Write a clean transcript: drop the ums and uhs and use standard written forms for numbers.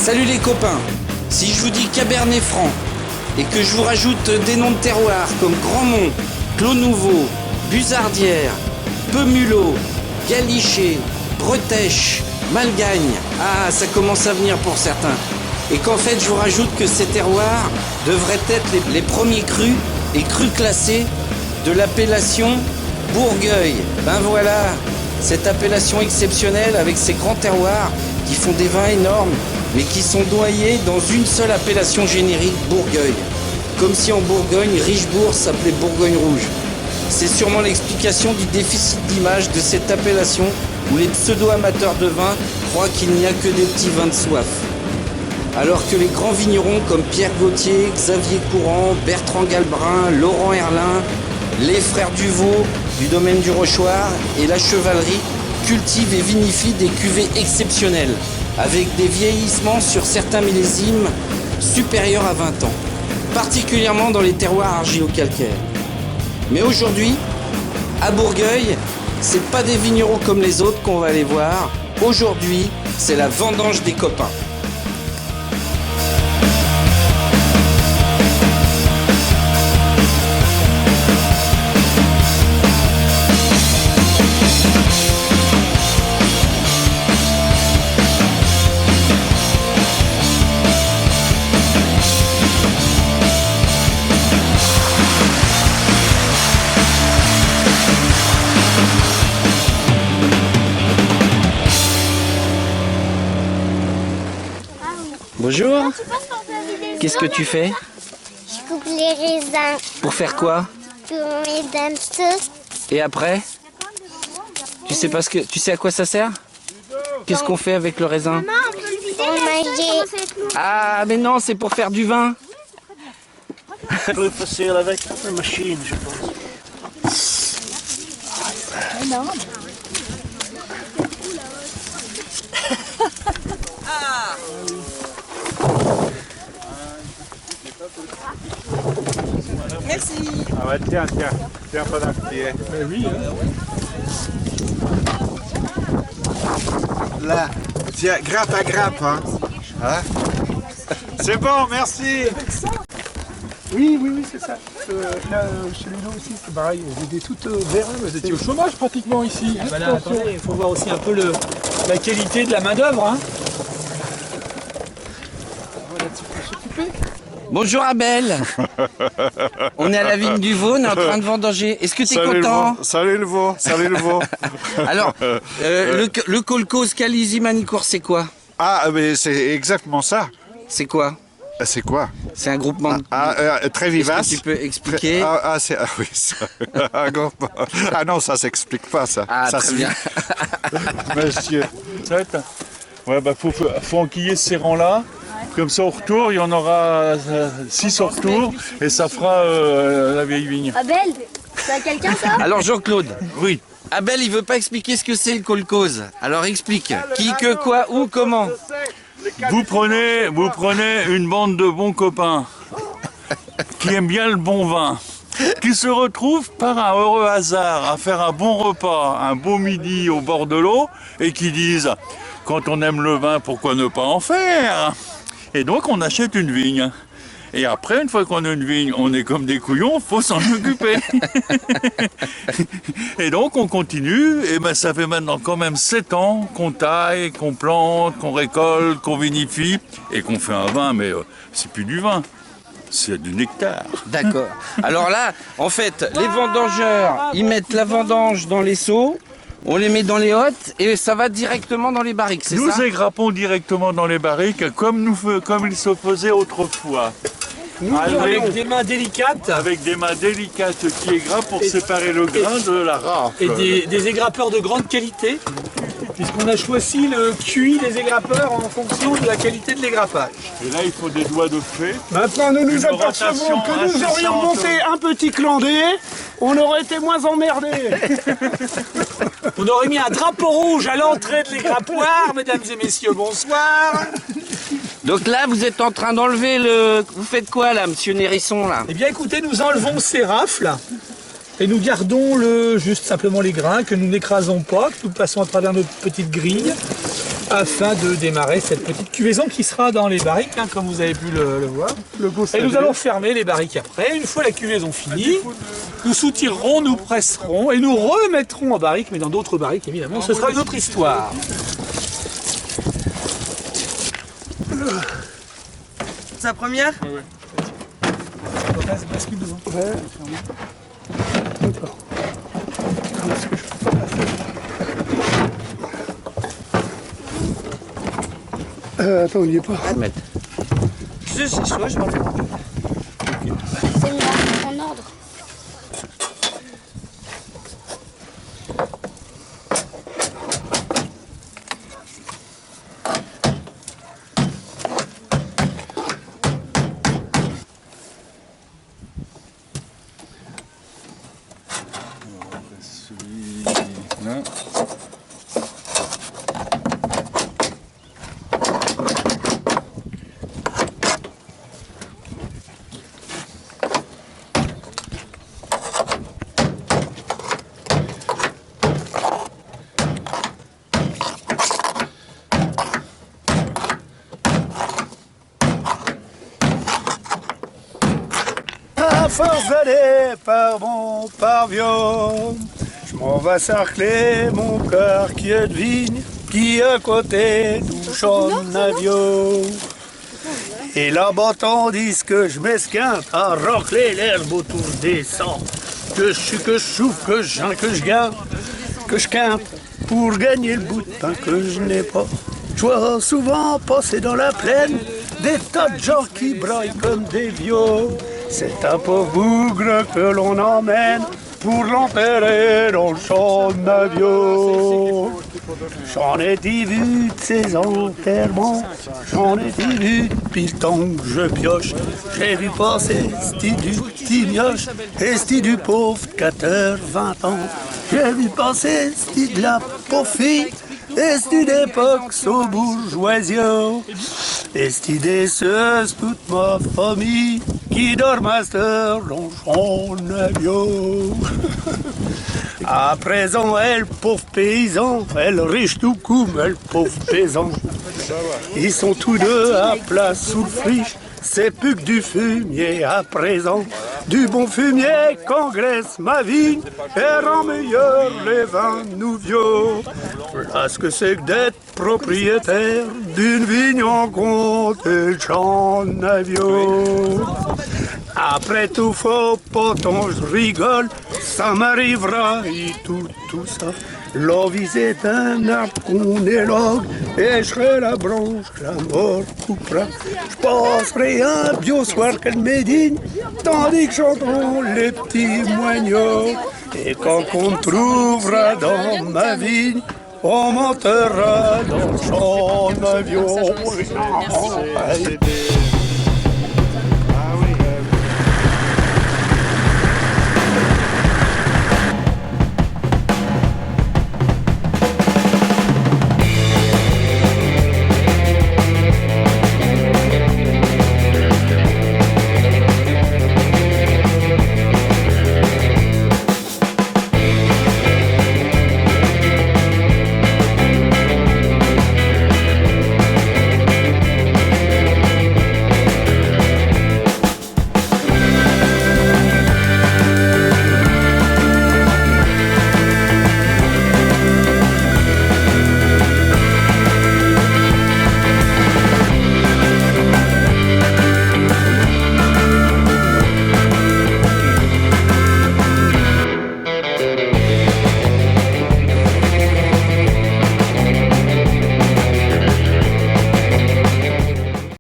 Salut les copains, si je vous dis Cabernet Franc et que je vous rajoute des noms de terroirs comme Grandmont, Clos Nouveau, Buzardière, Pemulot, Galichet, Bretèche, Malgagne, ah ça commence à venir pour certains. Et qu'en fait je vous rajoute que ces terroirs devraient être les premiers crus et crus classés de l'appellation Bourgueil. Ben voilà, cette appellation exceptionnelle avec ces grands terroirs qui font des vins énormes mais qui sont noyés dans une seule appellation générique, Bourgueil. Comme si en Bourgogne, Richebourg s'appelait Bourgogne Rouge. C'est sûrement l'explication du déficit d'image de cette appellation où les pseudo-amateurs de vin croient qu'il n'y a que des petits vins de soif. Alors que les grands vignerons comme Pierre Gauthier, Xavier Courant, Bertrand Galbrin, Laurent Herlin, les frères Duvaux du domaine du Rochoir et la chevalerie cultivent et vinifient des cuvées exceptionnelles avec des vieillissements sur certains millésimes supérieurs à 20 ans, particulièrement dans les terroirs argilo-calcaires. Mais aujourd'hui, à Bourgueil, c'est pas des vignerons comme les autres qu'on va aller voir. Aujourd'hui, c'est la vendange des copains. Bonjour. Qu'est-ce que tu fais? Je coupe les raisins Pour faire quoi? pour mes danseux. Et après? Tu sais à quoi ça sert? Qu'est-ce qu'on fait avec le raisin? Pour manger. Ah mais non, c'est pour faire du vin. Plus facile avec la machine, je pense. Ah bah tiens pendant que tu y es. Mais oui, Là, tiens, grappe à grappe, hein. C'est bon, merci. Oui, c'est ça. Là, chez Ludo aussi, c'est pareil. Vous étiez toutes vertes. Vous étiez au chômage pratiquement ici. Là, attendez, il faut voir aussi un peu la qualité de la main-d'œuvre. Hein. Bonjour Abel. On est à la vigne du Vaud, on est en train de vendanger. Est-ce que tu es content? Salut le veau. Alors, le kolkhoz Kalizi Manicourt, c'est quoi? Ah, mais c'est exactement ça. C'est quoi? C'est quoi? C'est un groupement de... Très vivace. Est-ce que tu peux expliquer? Oui, ça. Ah non, ça s'explique pas, ça. Ah, ça très bien. Monsieur. Ouais, bah faut enquiller ces rangs-là. Comme ça, au retour, il y en aura 6 au retour et ça fera la vieille vigne. Abel, c'est quelqu'un ça? Alors Jean-Claude, Oui. Abel il veut pas expliquer ce que c'est le kolkhoz. Alors explique. Qui, que, quoi, où, comment? Vous prenez une bande de bons copains qui aiment bien le bon vin, qui se retrouvent par un heureux hasard à faire un bon repas, un beau midi au bord de l'eau et qui disent « Quand on aime le vin, pourquoi ne pas en faire ?» Et donc on achète une vigne. Et après, une fois qu'on a une vigne, on est comme des couillons, faut s'en occuper. Et donc on continue, et ben ça fait maintenant quand même 7 ans qu'on taille, qu'on plante, qu'on récolte, qu'on vinifie, et qu'on fait un vin, mais c'est plus du vin, c'est du nectar. D'accord. Alors là, en fait, les vendangeurs, ils mettent la vendange dans les seaux, on les met dans les hottes et ça va directement dans les barriques, c'est ça? Nous égrappons directement dans les barriques, comme il se faisait autrefois. Avec des mains délicates. Avec des mains délicates qui égrappent pour séparer le grain de la rafle. Et des égrappeurs de grande qualité, puisqu'on a choisi le QI des égrappeurs en fonction de la qualité de l'égrappage. Et là, il faut des doigts de fée. Maintenant, nous nous Une apercevons rotation que nous aurions incessante. monté un petit clandé. On aurait été moins emmerdés. On aurait mis un drapeau rouge à l'entrée de l'égrappoir, mesdames et messieurs, bonsoir. Donc là, vous êtes en train d'enlever le... Vous faites quoi là, monsieur Nérisson là? Eh bien écoutez, nous enlevons ces rafles et nous gardons juste simplement les grains que nous n'écrasons pas, que nous passons à travers notre petite grille. afin de démarrer cette petite cuvaison qui sera dans les barriques, hein, comme vous avez pu le voir. Et nous allons fermer les barriques après. Une fois la cuvaison finie, nous soutirerons, nous presserons et nous remettrons en barrique, mais dans d'autres barriques évidemment. Ce sera une autre histoire. C'est la première? Bascule devant. Ouais. D'accord. Est-ce que je peux pas faire attends, on n'y est pas. C'est chaud, je vais le faire. C'est en ordre. Celui-là. À force d'aller par mon pavillon, je m'en vais sarcler mon cœur qui est de vigne, qui à côté d'où chante avion. Et là-bas, tandis que je m'esquinte à racler l'herbe autour des sangs, que je souffle, que je chante, que je garde, que je quinte pour gagner le bout de pain que je n'ai pas. Je vois souvent passer dans la plaine des tas de gens qui braillent comme des vieux. C'est un pauvre bougre que l'on emmène pour l'enterrer dans le champ d'avion. J'en ai dit vu de ces enterrements, j'en ai dit vu depuis le temps que je pioche. J'ai vu passer c'ti du petit mioche et c'ti du pauvre 14-20 ans. J'ai vu passer c'ti de la pauvre fille et c'ti d'époque au bourgeoisie. Et c'ti des seuses toute ma famille qui dort master dans son avion. À présent, elle, pauvre paysan, elle riche tout coup, elle, pauvre paysan. Ils sont tous deux à plat sous le friche, c'est plus que du fumier à présent. Du bon fumier qu'engraisse ma vigne et rend meilleur les vins nouveaux. Voilà ce que c'est que d'être propriétaire d'une vigne en compte et en avion. Après tout, faut pas tant je rigole, ça m'arrivera et tout ça. L'envie est un arbre qu'on élogue et je serai la branche que la mort coupera. Je passerai un biosoir qu'elle médine, tandis que chanteront les petits moignons. Et quand on me trouvera dans ma vigne, on montera dans son avion.